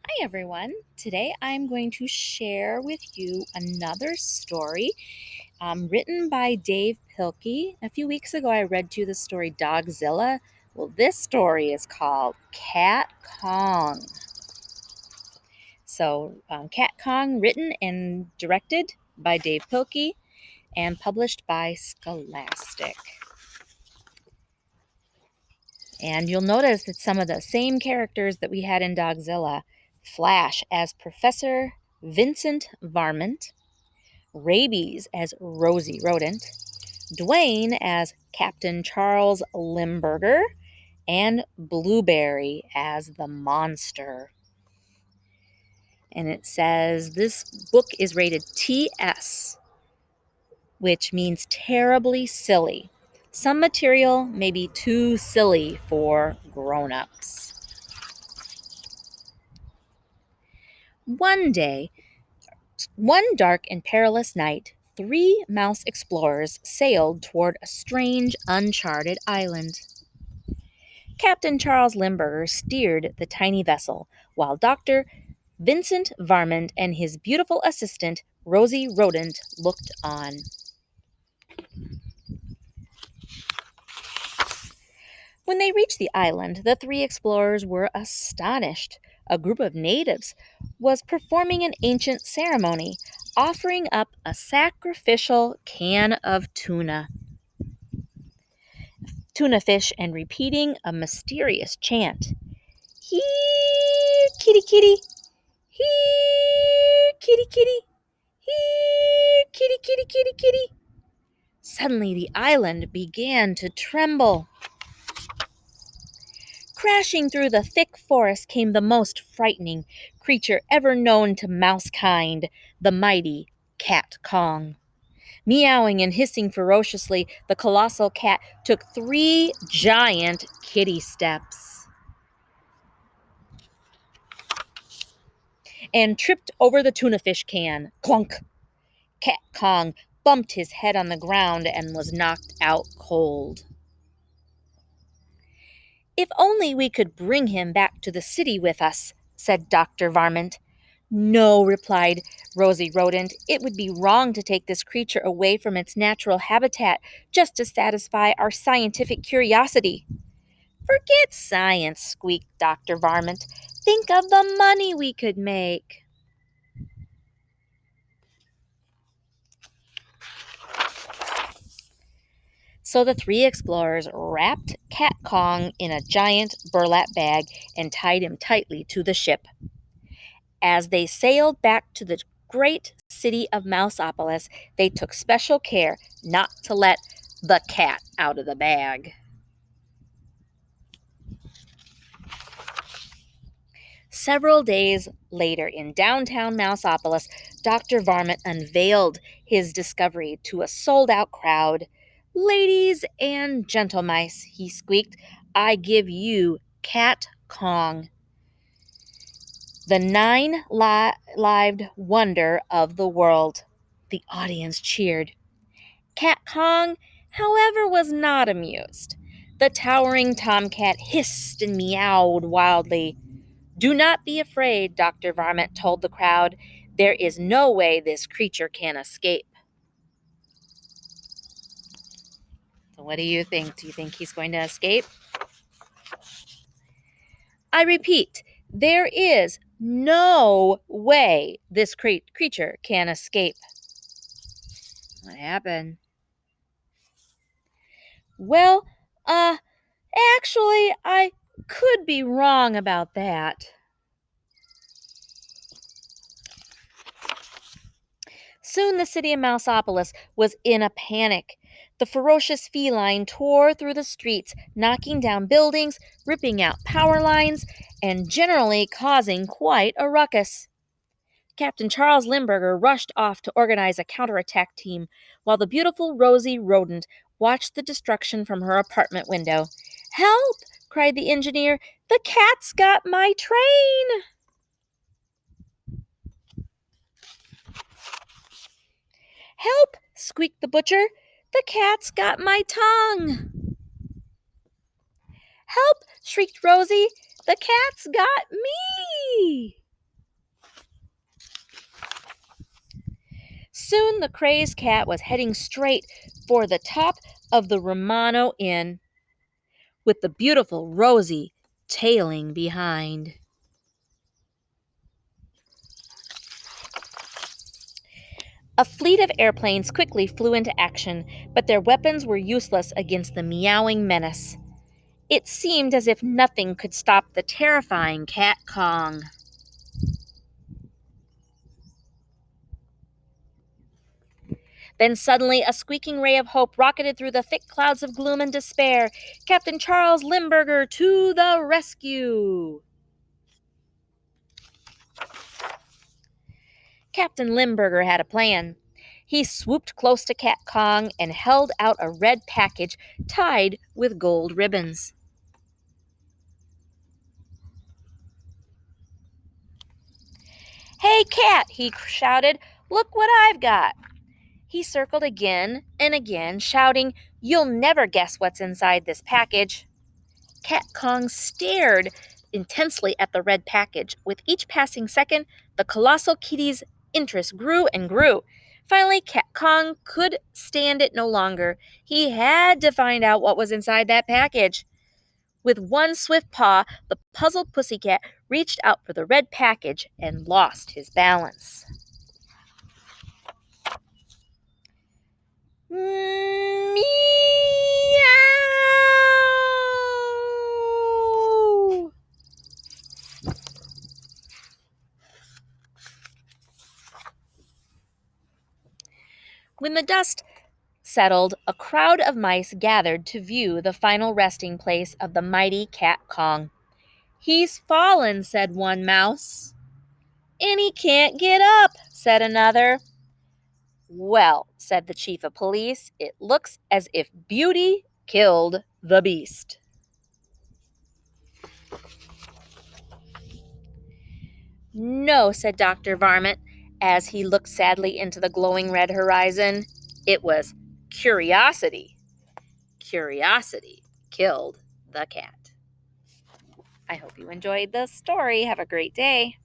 Hi everyone. Today I'm going to share with you another story written by Dave Pilkey. A few weeks ago I read to you the story Dogzilla. Well, this story is called Cat Kong. Cat Kong, written and directed by Dave Pilkey and published by Scholastic. And you'll notice that some of the same characters that we had in Dogzilla Flash as Professor Vincent Varmint, Rabies as Rosie Rodent, Dwayne as Captain Charles Limburger, and Blueberry as the monster. And it says this book is rated TS, which means terribly silly. Some material may be too silly for grown-ups. One day, one dark and perilous night, three mouse explorers sailed toward a strange, uncharted island. Captain Charles Limburger steered the tiny vessel, while Dr. Vincent Varmint and his beautiful assistant, Rosie Rodent, looked on. When they reached the island, the three explorers were astonished. A group of natives was performing an ancient ceremony, offering up a sacrificial can of tuna fish, and repeating a mysterious chant. Here, kitty, kitty. Here, kitty, kitty. Here, kitty, kitty, kitty, kitty. Suddenly the island began to tremble. Crashing through the thick forest came the most frightening creature ever known to mousekind, the mighty Cat Kong. Meowing and hissing ferociously, the colossal cat took 3 giant kitty steps and tripped over the tuna fish can. Clunk! Cat Kong bumped his head on the ground and was knocked out cold. If only we could bring him back to the city with us, said Dr. Varmint. No, replied Rosie Rodent, it would be wrong to take this creature away from its natural habitat just to satisfy our scientific curiosity. Forget science, squeaked Dr. Varmint. Think of the money we could make. So the three explorers wrapped Cat Kong in a giant burlap bag and tied him tightly to the ship. As they sailed back to the great city of Mouseopolis, they took special care not to let the cat out of the bag. Several days later, in downtown Mouseopolis, Dr. Varmint unveiled his discovery to a sold-out crowd. Ladies and gentlemice, he squeaked, I give you Cat Kong, the 9-lived wonder of the world. The audience cheered. Cat Kong, however, was not amused. The towering tomcat hissed and meowed wildly. Do not be afraid, Dr. Varmint told the crowd. There is no way this creature can escape. So what do you think? Do you think he's going to escape? I repeat, there is no way this creature can escape. What happened? Well, actually, I could be wrong about that. Soon the city of Mouseopolis was in a panic. The ferocious feline tore through the streets, knocking down buildings, ripping out power lines, and generally causing quite a ruckus. Captain Charles Limburger rushed off to organize a counterattack team, while the beautiful Rosie Rodent watched the destruction from her apartment window. Help! Cried the engineer. The cat's got my train! Help! Squeaked the butcher. The cat's got my tongue! Help! Shrieked Rosie. The cat's got me! Soon the crazed cat was heading straight for the top of the Romano Inn, with the beautiful Rosie tailing behind. A fleet of airplanes quickly flew into action, but their weapons were useless against the meowing menace. It seemed as if nothing could stop the terrifying Cat Kong. Then suddenly a squeaking ray of hope rocketed through the thick clouds of gloom and despair. Captain Charles Limburger to the rescue! Captain Limburger had a plan. He swooped close to Cat Kong and held out a red package tied with gold ribbons. "Hey, Cat," he shouted, "look what I've got." He circled again and again, shouting, "You'll never guess what's inside this package." Cat Kong stared intensely at the red package. With each passing second, the colossal kitty's interest grew and grew. Finally, Cat Kong could stand it no longer. He had to find out what was inside that package. With one swift paw, the puzzled pussycat reached out for the red package and lost his balance. Meow! When the dust settled, a crowd of mice gathered to view the final resting place of the mighty Cat Kong. "He's fallen," said one mouse. "And he can't get up," said another. "Well," said the chief of police, "it looks as if Beauty killed the beast." "No," said Dr. Varmint, as he looked sadly into the glowing red horizon. "It was curiosity. Curiosity killed the cat." I hope you enjoyed the story. Have a great day.